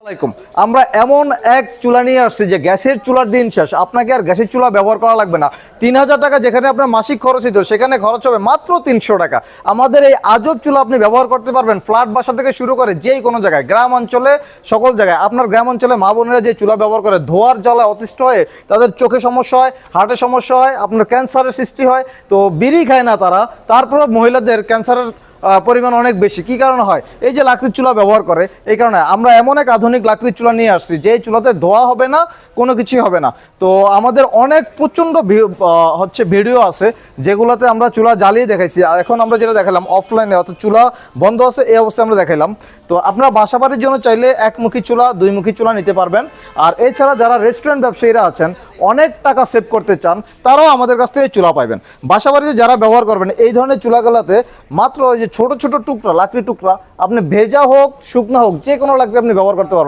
আসসালামাইকুম। আমরা এমন এক চুলা নিয়ে আসছি যে গ্যাসের চুলার দিন শেষ, আপনাকে আর গ্যাসের চুলা ব্যবহার করা লাগবে না। 3000 টাকা যেখানে আপনার মাসিক খরচ হতো সেখানে খরচ হবে মাত্র 300 টাকা। আমাদের এই আজব চুলা আপনি ব্যবহার করতে পারবেন ফ্ল্যাট বাসা থেকে শুরু করে যেই কোনো জায়গায়, গ্রাম অঞ্চলে, সকল জায়গায়। আপনার গ্রাম অঞ্চলে মা বোনেরা যে চুলা ব্যবহার করে ধোয়ার জ্বালায় অতিষ্ঠ হয়ে তাদের চোখে সমস্যা হয়, হার্টের সমস্যা হয়, আপনার ক্যান্সারের সৃষ্টি হয়, তো বিড়ি খায় না তারা, তারপরে মহিলাদের ক্যান্সারের পরিমাণ অনেক বেশি। কি কারণে হয়? এই যে লাকড়ির চুলা ব্যবহার করে, এই কারণে আমরা এমন এক আধুনিক লাকড়ির চুলা নিয়ে আসছি যে চুলাতে ধোয়া হবে না, কোনো কিছুই হবে না। তো আমাদের অনেক প্রচণ্ড ভিডিও আছে যেগুলোতে আমরা চুলা জ্বালিয়ে দেখাইছি। আর এখন আমরা যেটা দেখালাম অফলাইনে, অর্থাৎ চুলা বন্ধ আছে এই অবস্থায় আমরা দেখাইলাম। তো আপনারা বাসাবাড়ির জন্য চাইলে একমুখী চুলা, দুইমুখী চুলা নিতে পারবেন। আর এছাড়া যারা রেস্টুরেন্ট ব্যবসায়ীরা আছেন, অনেক টাকা সেভ করতে চান, তারাও আমাদের কাছ থেকে চুলা পাইবেন। বাসাবাড়িতে যারা ব্যবহার করবেন এই ধরনের চুলাগুলোতে মাত্র ওই যে ছোট ছোট টুকরা, লাকড়ি টুকরা, আপনি ভেজা হোক শুকনা হোক যে কোনো লাকড়ি আপনি ব্যবহার করতে পারবেন।